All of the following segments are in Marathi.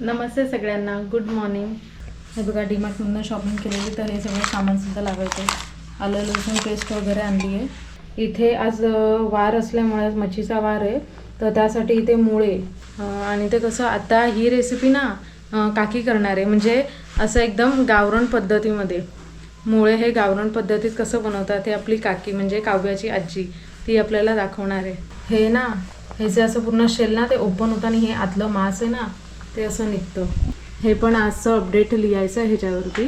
नमस्ते सगळ्यांना, गुड मॉर्निंग. हे बघा डीमार्टमधून शॉपिंग केलेली, तर हे सगळं सामानसुद्धा लावायचं आहे. आलं लसूण पेस्ट वगैरे आणली आहे. इथे आज वार असल्यामुळे मच्छीचा वार आहे, तर त्यासाठी इथे मुळे आणि ते कसं आता ही रेसिपी ना काकी करणार आहे, म्हणजे असं एकदम गावरान पद्धतीमध्ये. मुळे हे गावरान पद्धतीत कसं बनवतात हे आपली काकी म्हणजे काव्याची आजी ती आपल्याला दाखवणार आहे. हे ना ह्याचे असं पूर्ण शेल ना ते ओपन होतं आणि हे आतलं मांस आहे ना ते असं निघतं. हे पण आजचं अपडेट लिहायचं आहे ह्याच्यावरती.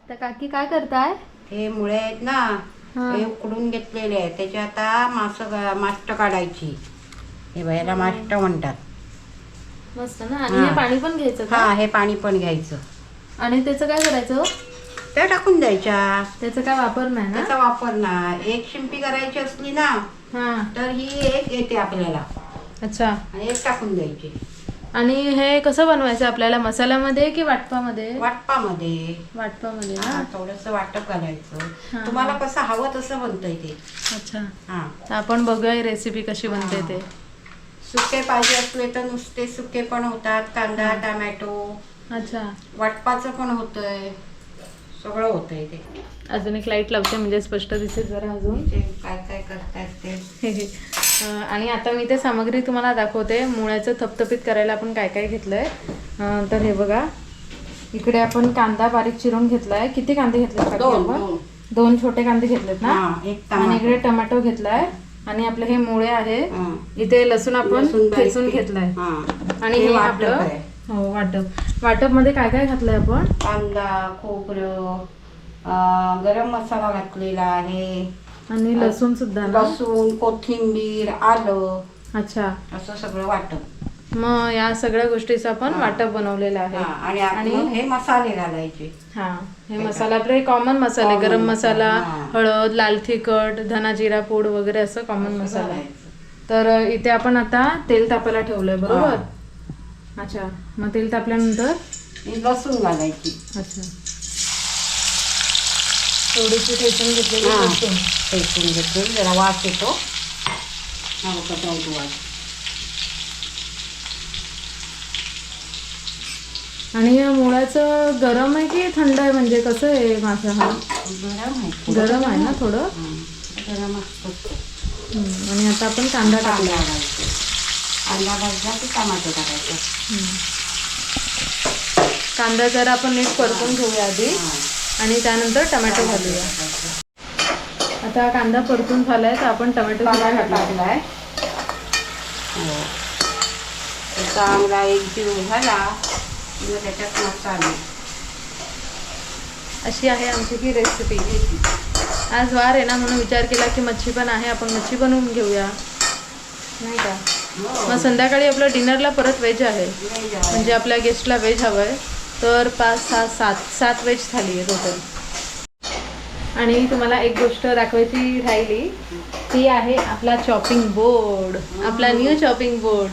तर काकी काय करताय? हे मुळे आहेत ना, हे उकडून घेतलेले आहे. त्याची आता मास्ट काढायची. हे बायला मास्ट म्हणतात. मस्त ना. आणि हे पाणी पण घ्यायचं का? हा, हे पाणी पण घ्यायचं आणि त्याचं काय करायचं? त्या टाकून द्यायच्या. त्याचा काय वापर नाही ना? त्याचा वापर नाही. एक शिंपी करायची असली ना तर ही एक येते आपल्याला. अच्छा. आणि एक टाकून द्यायची. आणि हे कसं बनवायचं आपल्याला, मसाल्यामध्ये की वाटपामध्ये? वाटपामध्ये. वाटपामध्ये ना. थोडस वाटप घालायचं. तुम्हाला कसं हवं तसं बनतंय ते. अच्छा. हा, आपण बघूया ही रेसिपी कशी बनते ते. सुके पाहिजे असले तर नुसते सुके पण होतात. कांदा टमॅटो. अच्छा. वाटपाचं पण होतंय. सगळं होतंय ते. अजून एक लाईट लावते म्हणजे स्पष्ट दिसेल जरा अजून. ते काय काय करतात ते. आणि आता मी ते सामग्री तुम्हाला दाखवते. मुळ्याचं थपथपीत करायला आपण काय काय घेतलंय. तर हे बघा, इकडे आपण कांदा बारीक चिरून घेतलाय. किती कांदे घेतले? दोन छोटे कांदे घेतलेत ना. आणि इकडे टोमॅटो घेतलाय. आणि आपले हे मुळे आहे. इथे लसूण आपण ठेचून घेतलाय. आणि हे आपलं वाटप मध्ये काय काय घातलंय आपण? कांदा, खोबरं, गरम मसाला घातलेला आहे. आणि लसूण सुद्धा. लसूण, कोथिंबीर, आलं. अच्छा. असं सगळं वाटप. मग या सगळ्या गोष्टीचं आपण वाटप बनवलेलं आहे. आणि हे मसाले घालायचे. हा, हे मसाला आपले कॉमन मसाले, गरम मसाला, हळद, लाल तिखट, धना जिरा पूड वगैरे असं कॉमन मसाला. तर इथे आपण आता तेल तापायला ठेवलंय बरोबर. अच्छा. मग तेल तापल्यानंतर लसूण घालायची. अच्छा. थोडीशी ठेचून घेतलेली लसूण. ठेचून घेतली, जरा वास येतो. वास. आणि या मुळ्याचं गरम आहे की थंड आहे, म्हणजे कसं आहे मासा हा? गरम आहे ना थोडं. गरम असतो. आणि आता आपण कांदा टाकला. कांदा भाजला की टमाटो टाकायचं. कांदा जरा आपण नीट परतून घेऊया आधी आणि त्यानंतर टमॅटो घालूया. आता कांदा परतून झालाय तर आपण टमॅटो घातलाय. चांगला एक जीव झाला की त्याच्यात मसाले. अशी आहे आमची ही रेसिपी. आज वार आहे ना म्हणून विचार केला की मच्छी पण आहे, आपण मच्छी बनवून घेऊया नाही का. मग संध्याकाळी आपलं डिनरला परत व्हेज आहे, म्हणजे आपल्या गेस्टला व्हेज हवं आहे. तर 5, 6, 7 व्हेज थाली आहे टोटल. आणि तुम्हाला एक गोष्ट दाखवायची राहिली, ती आहे आपला चॉपिंग बोर्ड, आपला न्यू चॉपिंग बोर्ड.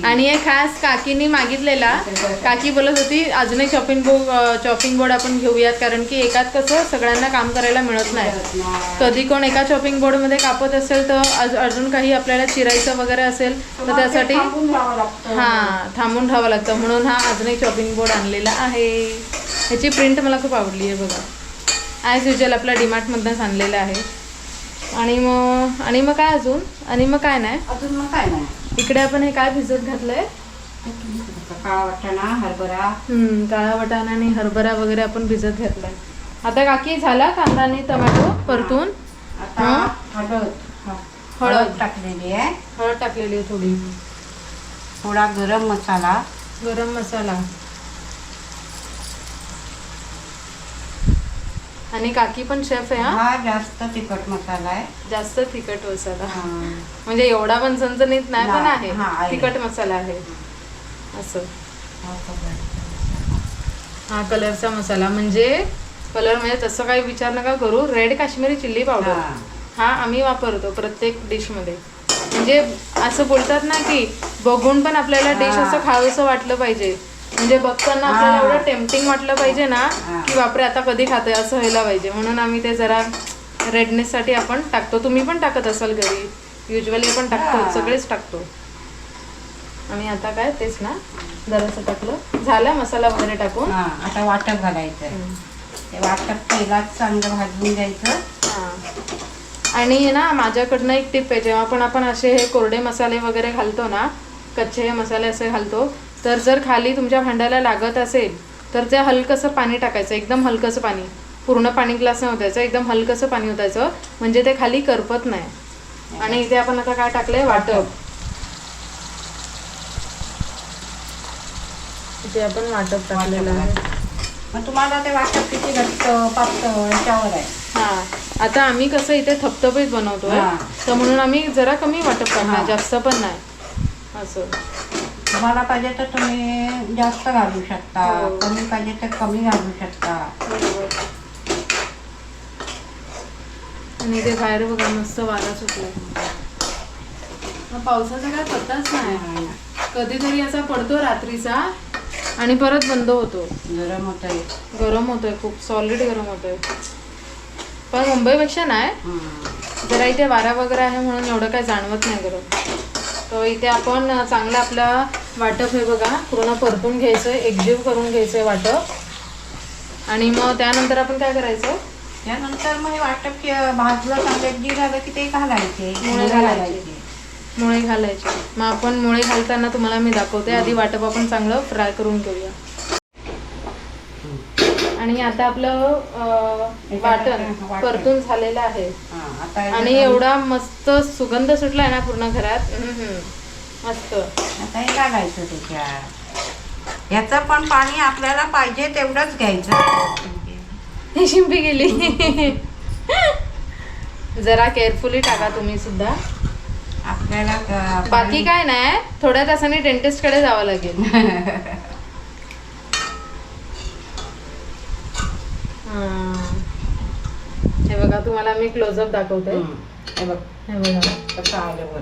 आणि हे खास काकीने मागितलेला. काकी बोलत होती अजून एक चॉपिंग बोर्ड आपण घेऊयात, कारण की एकात कसं सगळ्यांना काम करायला मिळत नाही. कधी कोण एका चॉपिंग बोर्डमध्ये कापत असेल तर अजून काही आपल्याला चिरायचं वगैरे असेल तर त्यासाठी थांबून राहावं लागतं. म्हणून हा अजून एक चॉपिंग बोर्ड आणलेला आहे. ह्याची प्रिंट मला खूप आवडली आहे बघा. ॲज युजल आपला डीमार्टमधूनच आणलेलं आहे. आणि मग काय अजून? आणि मग काय नाही. इकडे आपण हे काय भिजत घातलंय? काळा वाटाणा, हरभरा. काळा वाटाणा आणि हरभरा वगैरे आपण भिजत घातलाय. आता काकी झाला कांदा आणि टोमॅटो परतून. हळद टाकलेली आहे. हळद टाकलेली आहे थोडी. थोडा गरम मसाला. आणि काकी पण शेफ आहे. हा जास्त तिखट मसाला आहे. जास्त तिखट मसाला म्हणजे एवढा पण झणझणीत नाही, पण आहे तिखट मसाला आहे असं. हा कलरचा मसाला, म्हणजे कलर म्हणजे तसं काही विचार नका करू. रेड काश्मीरी चिल्ली पावडर हा आम्ही वापरतो प्रत्येक डिशमध्ये. म्हणजे असं बोलतात ना की बघून पण आपल्याला डिश असं खावंसं वाटलं पाहिजे. म्हणजे बघताना आपल्याला एवढं टेम्पटिंग वाटलं पाहिजे ना की बापरे आता कधी खातोय असं व्हायला पाहिजे. म्हणून आम्ही ते जरा रेडनेससाठी आपण टाकतो. तुम्ही पण टाकत असाल घरी, युजली आपण टाकतो, सगळेच टाकतो. आणि आता काय तेच ना जरासं टाकलं झाला मसाला वगैरे टाकून. हा आता वाटप घालायचं. ते वाटप तेलात चांगलं भाजून घ्यायचं. हां आणि ना माझ्याकडनं एक टिप आहे, जेव्हा पण आपण असे हे कोरडे मसाले वगैरे घालतो ना, कच्चे मसाले असे घालतो, तर जर खाली तुमच्या भांड्याला लागत असेल तर ते हलकंसं पाणी टाकायचं, एकदम हलकंसं पाणी, पूर्ण पाणी ग्लास नाही ओतायचं, एकदम हलकंसं पाणी ओतायचं, म्हणजे ते खाली करपत नाही. आणि इथे आपण आता काय टाकलंय वाटप. इथे आपण वाटप टाकलेलं आहे. मग तुम्हाला ते वाटप किती घट्ट पातळ याच्यावर आहे. हां आता आम्ही कसं इथे थपथपीत बनवतोय, तर म्हणून आम्ही जरा कमी वाटप टाकणार, जास्त पण नाही. असं तुम्हाला पाहिजे तर तुम्ही जास्त घालू शकता, कमी पाहिजे तर कमी घालू शकता. आणि ते बाहेर बघा मस्त वारा सुटला. पावसाचा काय पत्ताच नाही, कधीतरी असा पडतो रात्रीचा आणि परत बंद होतो. गरम होतंय. गरम होतोय, खूप सॉलिड गरम होतोय, पण मुंबईपेक्षा नाही. जरा इथे वारा वगैरे आहे म्हणून एवढं काय जाणवत नाही गरम. तर इथे आपण चांगलं आपला वाटप हे बघा पूर्ण परतून घ्यायचं, एकजीव करून घ्यायचं वाटप. आणि मग त्यानंतर आपण काय करायचं, त्यानंतर मग हे वाटप भाजलं चांगलं एकजीव झालं की ते घालायचे, मुळे घालायचे. मुळे घालायचे. मग आपण मुळे घालताना तुम्हाला मी दाखवते. आधी वाटप आपण चांगलं फ्राय करून घेऊया. आणि आता आपलं वाटण परतून झालेलं आहे आणि एवढा मस्त सुगंध सुटलाय ना पूर्ण घरात. मस्त. आता हे घालायचं त्याच्यात. याचं पण पाणी आपल्याला पाहिजे तेवढंच घ्यायचं. शिंपी गेली. जरा केअरफुली टाका तुम्ही सुद्धा. आपल्याला बाकी काय नाही, थोड्या तासांनी डेंटिस्ट कडे जावं लागेल. हे बघा तुम्हाला मी क्लोजअप दाखवते. हे बघ, हे बघा कसं आलं वर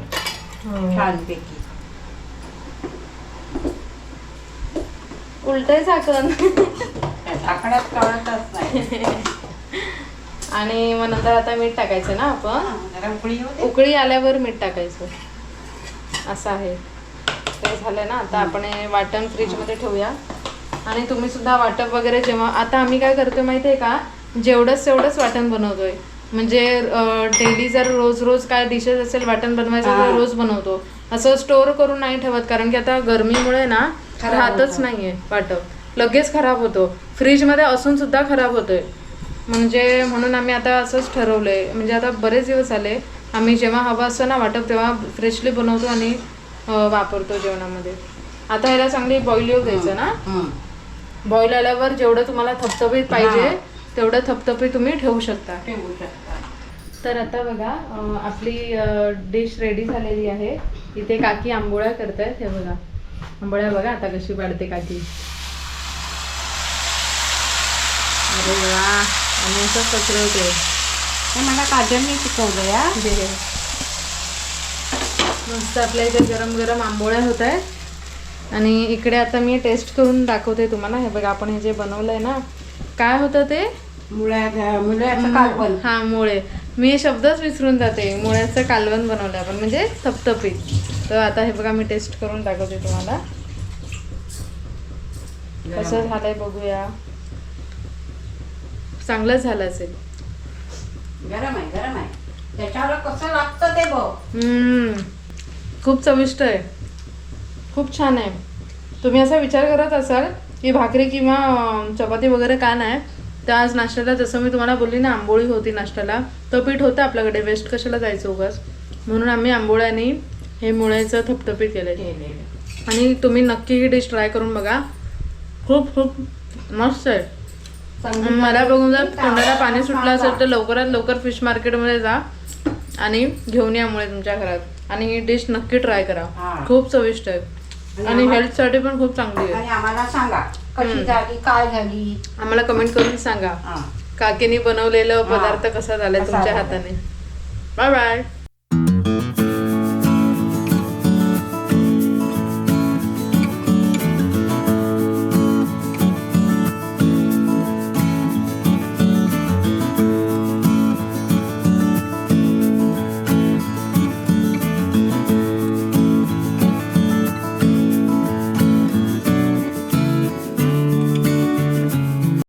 छानपैकी. उलटय झाकण. झाकणात कळतच नाही. आणि मग नंतर आता मीठ टाकायचं ना आपण. जरा उकळी आल्यावर मीठ टाकायचं, असं आहे. ते झालं ना. आता आपण हे वाटण फ्रीजमध्ये ठेवूया. आणि तुम्ही सुद्धा वाटप वगैरे जेव्हा, आता आम्ही काय करतोय माहिती आहे का, जेवढंच तेवढंच वाटण बनवतोय. म्हणजे डेली जर रोज रोज काय डिशेस असेल वाटण बनवायचं तर रोज बनवतो. असं स्टोर करून नाही ठेवत, कारण की आता गरमीमुळे ना राहतच नाहीये वाटप, लगेच खराब होतो. फ्रीजमध्ये असून सुद्धा खराब होतोय. म्हणजे म्हणून आम्ही आता असंच ठरवलंय. म्हणजे आता बरेच दिवस झाले आम्ही जेव्हा हवं असतं ना वाटप तेव्हा फ्रेशली बनवतो आणि वापरतो जेवणामध्ये. आता ह्याला चांगली बॉईल येऊ द्यायचं ना. बॉईल आल्यावर जेवढं तुम्हाला थपथपीत पाहिजे तेवढं थपथपीत तुम्ही ठेवू शकता. तर आता बघा आपली डिश रेडी झालेली आहे. इथे काकी आंबोळ्या करतायत. हे बघा आंबोळ्या बघा आता कशी पाडते काकी. अरे वा. आणि असं पसरवते. हे मला काजलनी शिकवलं या. मस्त आपल्या इथे गरम गरम आंबोळ्या होत आहेत. आणि इकडे आता मी टेस्ट करून दाखवते तुम्हाला. हे बघा आपण हे जे बनवलंय ना, काय होतं ते मुळ्याचं कालवण. हा मुळे, मी शब्दच विसरून जाते. मुळ्याचं कालवण बनवलं आपण, म्हणजे थपथपीत. तर आता हे बघा मी टेस्ट करून दाखवते तुम्हाला कसं झालंय बघूया. चांगलंच झालं असेल. गरम आहे, गरम आहे. त्याच्यावर कसं लागतं ते बघ. खूप चविष्ट आहे, खूप छान आहे. तुम्ही असा विचार करत असाल की भाकरी किंवा चपाती वगैरे का नाही, तर आज नाश्त्याला जसं मी तुम्हाला बोलली ना आंबोळी होती नाश्त्याला, तर पीठ होतं आपल्याकडे, वेस्ट कशाला जायचं उगाच. म्हणून आम्ही आंबोळ्यानी हे मुळ्याचं थपथपीत केलं. आणि तुम्ही नक्की ही डिश ट्राय करून बघा, खूप खूप मस्त आहे. मला बघून जर तोंडाला पाणी सुटलं असेल तर लवकरात लवकर फिश मार्केटमध्ये जा आणि घेऊन या मुळे तुमच्या घरात. आणि ही डिश नक्की ट्राय करा, खूप चविष्ट आहे आणि हेल्थसाठी पण खूप चांगली आहे. आम्हाला सांगा कशी झाली, काय झाली, आम्हाला कमेंट करून सांगा. काकीने बनवलेलं पदार्थ कसा झालाय तुमच्या हाताने. Bye bye.